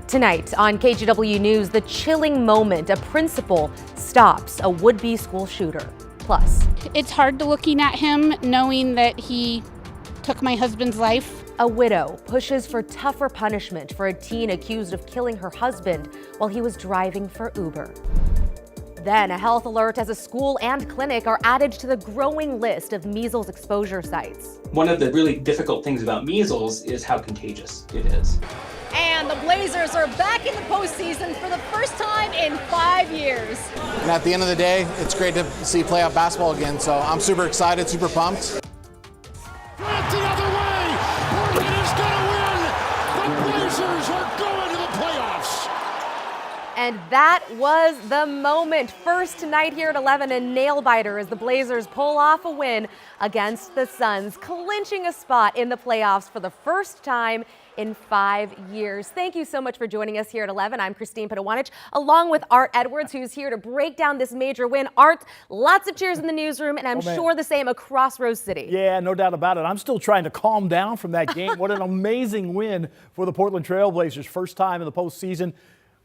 Tonight on KGW News, the chilling moment a principal stops a would-be school shooter. Plus, it's hard looking at him knowing that he took my husband's life. A widow pushes for tougher punishment for a teen accused of killing her husband while he was driving for Uber. Then a health alert as a school and clinic are added to the growing list of measles exposure sites. One of the really difficult things about measles is how contagious it is. And the Blazers are back in the postseason for the first time in 5 years. And at the end of the day, it's great to see playoff basketball again, so I'm super excited, super pumped. Right the other way! Portland is going to win! The Blazers are going to the playoffs! And that was the moment. First tonight here at 11, a nail-biter as the Blazers pull off a win against the Suns, clinching a spot in the playoffs for the first time in 5 years. Thank you so much for joining us here at 11. I'm Christine Petawanich, along with Art Edwards, who's here to break down this major win. Art, lots of cheers in the newsroom, and I'm sure the same across Rose City. Yeah, no doubt about it. I'm still trying to calm down from that game. What an amazing win for the Portland Trail Blazers. First time in the postseason,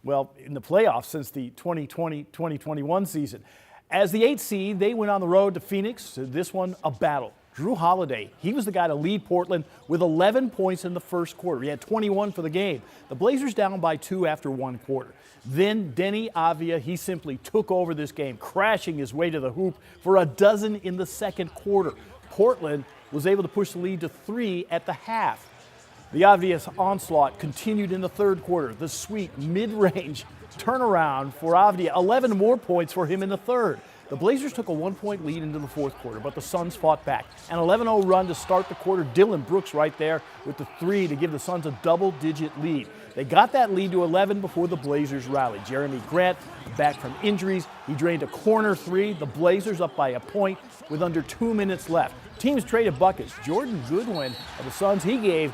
well, in the playoffs since the 2020-2021 season. As the 8th seed, they went on the road to Phoenix. This one, a battle. Drew Holiday, he was the guy to lead Portland with 11 points in the first quarter. He had 21 for the game. The Blazers down by 2 after 1 quarter. Then Denny Avia, he simply took over this game, crashing his way to the hoop for a dozen in the second quarter. Portland was able to push the lead to 3 at the half. The obvious onslaught continued in the third quarter. The sweet mid-range turnaround for Avdia, 11 more points for him in the third. The Blazers took a 1-point lead into the fourth quarter, but the Suns fought back. An 11-0 run to start the quarter. Dylan Brooks right there with the 3 to give the Suns a double-digit lead. They got that lead to 11 before the Blazers rallied. Jeremy Grant back from injuries. He drained a corner 3. The Blazers up by a point with under 2 minutes left. Teams traded buckets. Jordan Goodwin of the Suns, he gave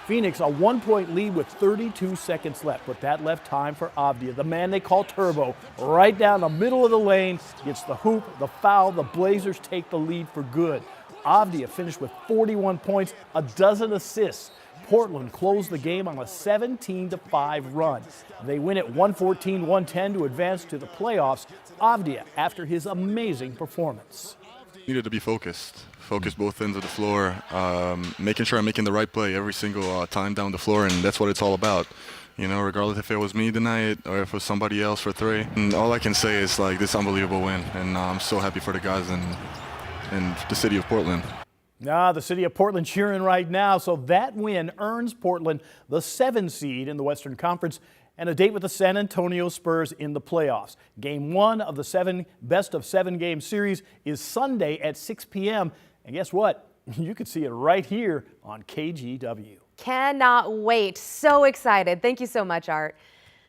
Phoenix a 1-point lead with 32 seconds left, but that left time for Avdia, the man they call Turbo, right down the middle of the lane, gets the hoop, the foul, the Blazers take the lead for good. Avdia finished with 41 points, a dozen assists. Portland closed the game on a 17-5 run. They win at 114-110 to advance to the playoffs. Avdia, after his amazing performance. Needed to be focused both ends of the floor, making sure I'm making the right play every single time down the floor, and that's what it's all about. You know, regardless if it was me tonight or if it was somebody else for 3. And all I can say is, like, this unbelievable win, and I'm so happy for the guys in the city of Portland. The city of Portland cheering right now, so that win earns Portland the 7 seed in the Western Conference and a date with the San Antonio Spurs in the playoffs. Game 1 of the best-of-7 game series is Sunday at 6 p.m. And guess what? You can see it right here on KGW. Cannot wait. So excited. Thank you so much, Art.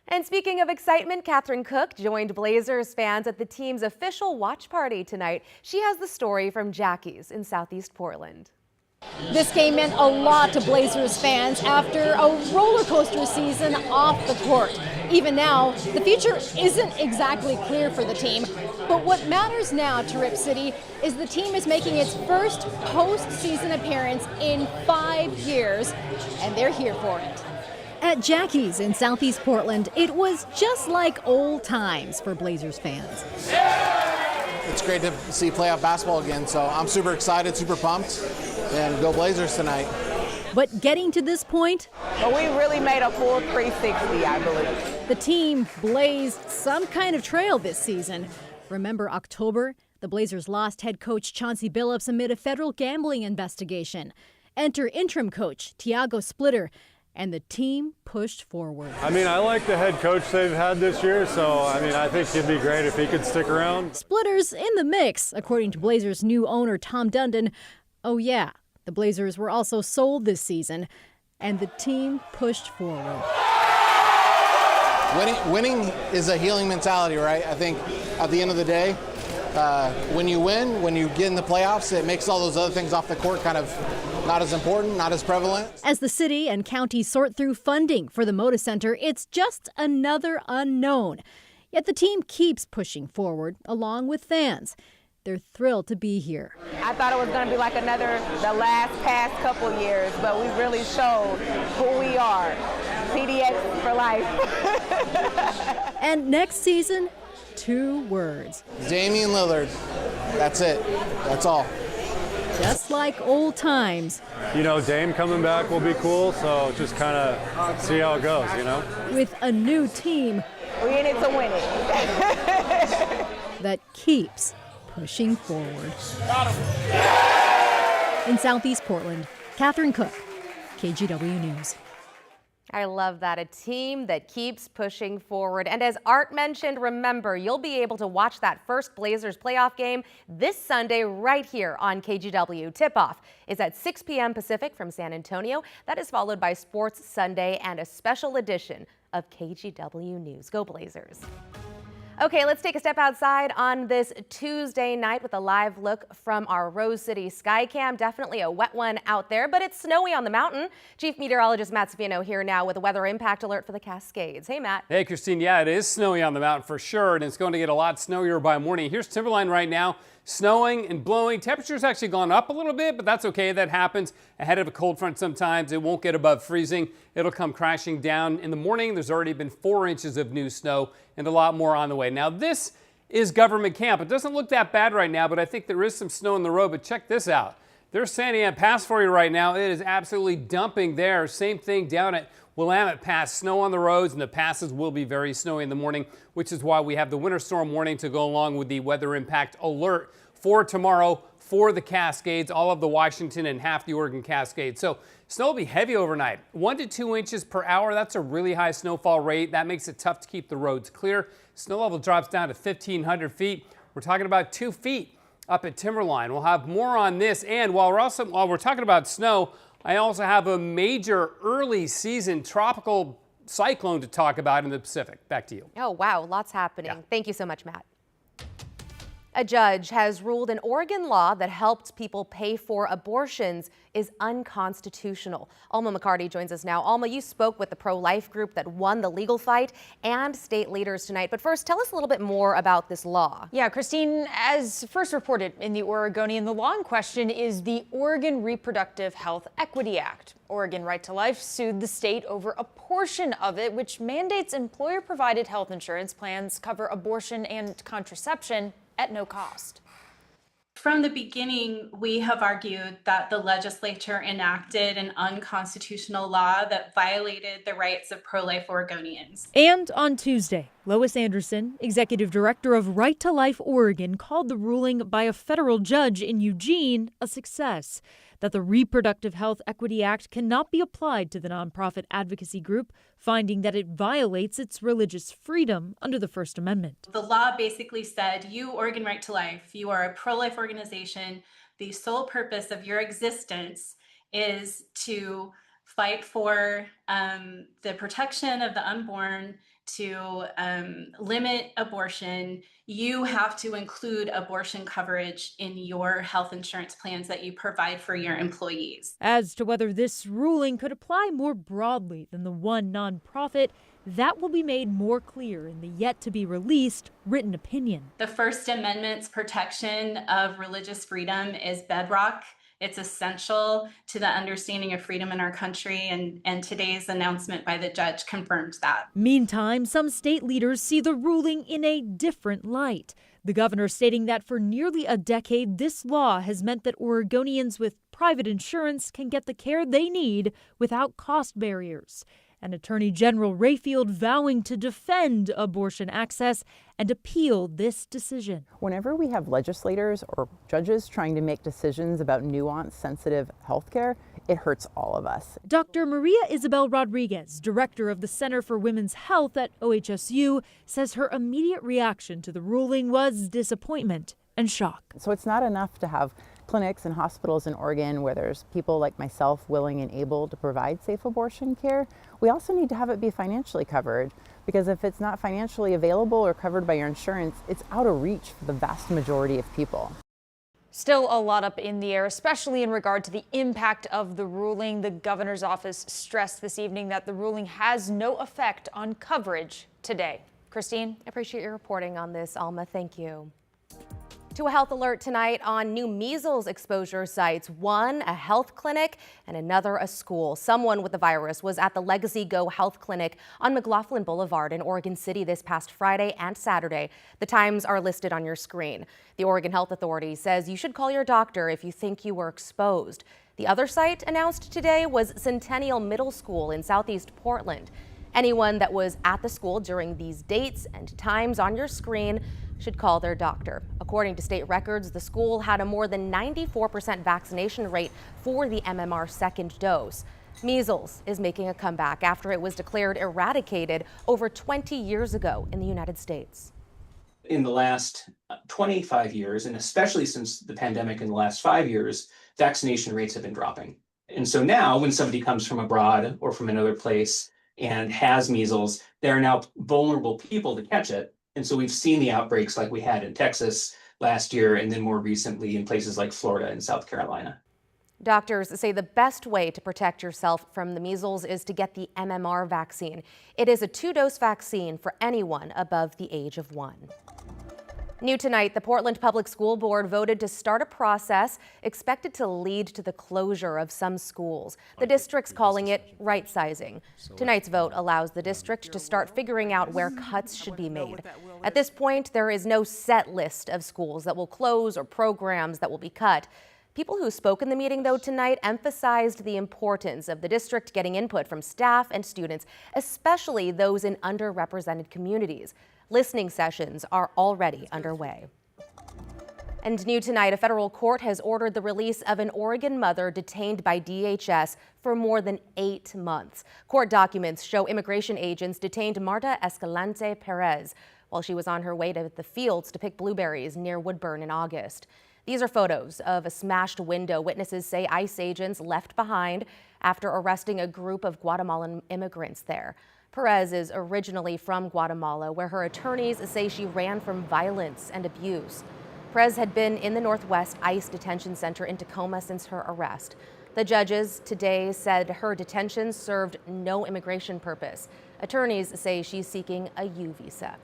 And speaking of excitement, Catherine Cook joined Blazers fans at the team's official watch party tonight. She has the story from Jackie's in Southeast Portland. This game meant a lot to Blazers fans after a roller coaster season off the court. Even now, the future isn't exactly clear for the team. But what matters now to Rip City is the team is making its first postseason appearance in 5 years, and they're here for it. At Jackie's in Southeast Portland, it was just like old times for Blazers fans. It's great to see playoff basketball again, so I'm super excited, super pumped, and go Blazers tonight. But getting to this point, but we really made a full 360, I believe. The team blazed some kind of trail this season. Remember October? The Blazers lost head coach Chauncey Billups amid a federal gambling investigation. Enter interim coach Tiago Splitter, and the team pushed forward. I mean, I like the head coach they've had this year, so I think he'd be great if he could stick around. Splitter's in the mix, according to Blazers' new owner Tom Dundon. Oh yeah, the Blazers were also sold this season, and the team pushed forward. Winning is a healing mentality, right? I think at the end of the day, when you win, when you get in the playoffs, it makes all those other things off the court kind of not as important, not as prevalent. As the city and county sort through funding for the Moda Center, it's just another unknown. Yet the team keeps pushing forward, along with fans. They're thrilled to be here. I thought it was going to be like the last past couple years, but we really showed who we are. PDX for life. And next season, 2 words. Damian Lillard. That's it. That's all. Just like old times. You know, Dame coming back will be cool, so just kind of see how it goes, you know? With a new team We're in it to win it. that keeps pushing forward. In Southeast Portland, Catherine Cook, KGW News. I love that. A team that keeps pushing forward. And as Art mentioned, remember, you'll be able to watch that first Blazers playoff game this Sunday right here on KGW. Tip-off is at 6 p.m. Pacific from San Antonio. That is followed by Sports Sunday and a special edition of KGW News. Go Blazers. Okay, let's take a step outside on this Tuesday night with a live look from our Rose City Skycam. Definitely a wet one out there, but it's snowy on the mountain. Chief Meteorologist Matt Savino here now with a weather impact alert for the Cascades. Hey, Matt. Hey, Christine. Yeah, it is snowy on the mountain for sure, and it's going to get a lot snowier by morning. Here's Timberline right now. Snowing and blowing. Temperature's actually gone up a little bit, but that's okay. That happens ahead of a cold front sometimes. It won't get above freezing. It'll come crashing down in the morning. There's already been 4 inches of new snow and a lot more on the way. Now, this is government camp. It doesn't look that bad right now, but I think there is some snow in the road. But check this out. There's Sandy Ann Pass for you right now. It is absolutely dumping there. Same thing down at Willamette Pass. Snow on the roads, and the passes will be very snowy in the morning, which is why we have the winter storm warning to go along with the weather impact alert for tomorrow for the Cascades, all of the Washington and half the Oregon Cascades. So snow will be heavy overnight, 1 to 2 inches per hour. That's a really high snowfall rate. That makes it tough to keep the roads clear. Snow level drops down to 1,500 feet. We're talking about 2 feet up at Timberline. We'll have more on this. And while we're talking about snow, I also have a major early season tropical cyclone to talk about in the Pacific. Back to you. Oh, wow. Lots happening. Yeah. Thank you so much, Matt. A judge has ruled an Oregon law that helps people pay for abortions is unconstitutional. Alma McCarty joins us now. Alma, you spoke with the pro-life group that won the legal fight and state leaders tonight. But first, tell us a little bit more about this law. Yeah, Christine, as first reported in the Oregonian, the law in question is the Oregon Reproductive Health Equity Act. Oregon Right to Life sued the state over a portion of it, which mandates employer-provided health insurance plans cover abortion and contraception at no cost. From the beginning, we have argued that the legislature enacted an unconstitutional law that violated the rights of pro-life Oregonians. And on Tuesday, Lois Anderson, executive director of Right to Life Oregon, called the ruling by a federal judge in Eugene a success, that the Reproductive Health Equity Act cannot be applied to the nonprofit advocacy group, finding that it violates its religious freedom under the First Amendment. The law basically said, you, Oregon Right to Life, you are a pro-life organization. The sole purpose of your existence is to fight for the protection of the unborn, to limit abortion. You have to include abortion coverage in your health insurance plans that you provide for your employees. As to whether this ruling could apply more broadly than the one nonprofit, that will be made more clear in the yet-to-be-released written opinion. The First Amendment's protection of religious freedom is bedrock. It's essential to the understanding of freedom in our country, and today's announcement by the judge confirms that. Meantime, some state leaders see the ruling in a different light. The governor stating that for nearly a decade, this law has meant that Oregonians with private insurance can get the care they need without cost barriers. And Attorney General Rayfield vowing to defend abortion access and appeal this decision. Whenever we have legislators or judges trying to make decisions about nuanced, sensitive health care, it hurts all of us. Dr. Maria Isabel Rodriguez, director of the Center for Women's Health at OHSU, says her immediate reaction to the ruling was disappointment and shock. So it's not enough to have clinics and hospitals in Oregon where there's people like myself willing and able to provide safe abortion care. We also need to have it be financially covered, because if it's not financially available or covered by your insurance, it's out of reach for the vast majority of people. Still a lot up in the air, especially in regard to the impact of the ruling. The governor's office stressed this evening that the ruling has no effect on coverage today. Christine? I appreciate your reporting on this, Alma. Thank you. To a health alert tonight on new measles exposure sites. One, a health clinic, and another, a school. Someone with the virus was at the Legacy Go Health Clinic on McLaughlin Boulevard in Oregon City this past Friday and Saturday. The times are listed on your screen. The Oregon Health Authority says you should call your doctor if you think you were exposed. The other site announced today was Centennial Middle School in Southeast Portland. Anyone that was at the school during these dates and times on your screen should call their doctor. According to state records, the school had a more than 94% vaccination rate for the MMR second dose. Measles is making a comeback after it was declared eradicated over 20 years ago in the United States. In the last 25 years, and especially since the pandemic in the last 5 years, vaccination rates have been dropping. And so now when somebody comes from abroad or from another place and has measles, there are now vulnerable people to catch it. And so we've seen the outbreaks like we had in Texas last year, and then more recently in places like Florida and South Carolina. Doctors say the best way to protect yourself from the measles is to get the MMR vaccine. It is a 2-dose vaccine for anyone above the age of 1. New tonight, the Portland Public School Board voted to start a process expected to lead to the closure of some schools. The district's calling it right-sizing. Tonight's vote allows the district to start figuring out where cuts should be made. At this point, there is no set list of schools that will close or programs that will be cut. People who spoke in the meeting, though, tonight emphasized the importance of the district getting input from staff and students, especially those in underrepresented communities. Listening sessions are already underway. And new tonight, a federal court has ordered the release of an Oregon mother detained by DHS for more than 8 months. Court documents show immigration agents detained Marta Escalante Perez while she was on her way to the fields to pick blueberries near Woodburn in August. These are photos of a smashed window witnesses say ICE agents left behind after arresting a group of Guatemalan immigrants there. Perez is originally from Guatemala, where her attorneys say she ran from violence and abuse. Perez had been in the Northwest ICE detention center in Tacoma since her arrest. The judges today said her detention served no immigration purpose. Attorneys say she's seeking a U visa.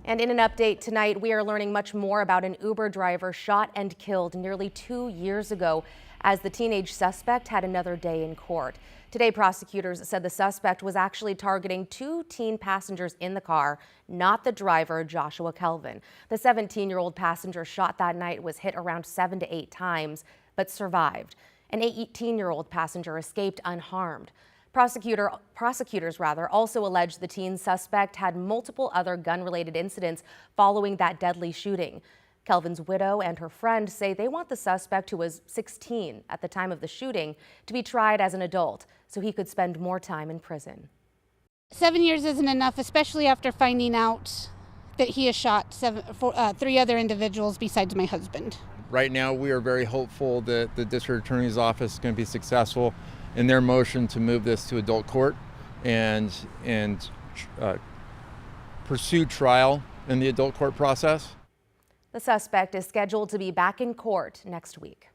And in an update tonight, we are learning much more about an Uber driver shot and killed nearly 2 years ago as the teenage suspect had another day in court. Today, prosecutors said the suspect was actually targeting 2 teen passengers in the car, not the driver, Joshua Kelvin. The 17-year-old passenger shot that night was hit around 7 to 8 times, but survived. An 18-year-old passenger escaped unharmed. Prosecutors also alleged the teen suspect had multiple other gun-related incidents following that deadly shooting. Kelvin's widow and her friend say they want the suspect, who was 16 at the time of the shooting, to be tried as an adult so he could spend more time in prison. 7 years isn't enough, especially after finding out that he has shot 3 other individuals besides my husband. Right now, we are very hopeful that the district attorney's office is going to be successful in their motion to move this to adult court and pursue trial in the adult court process. The suspect is scheduled to be back in court next week.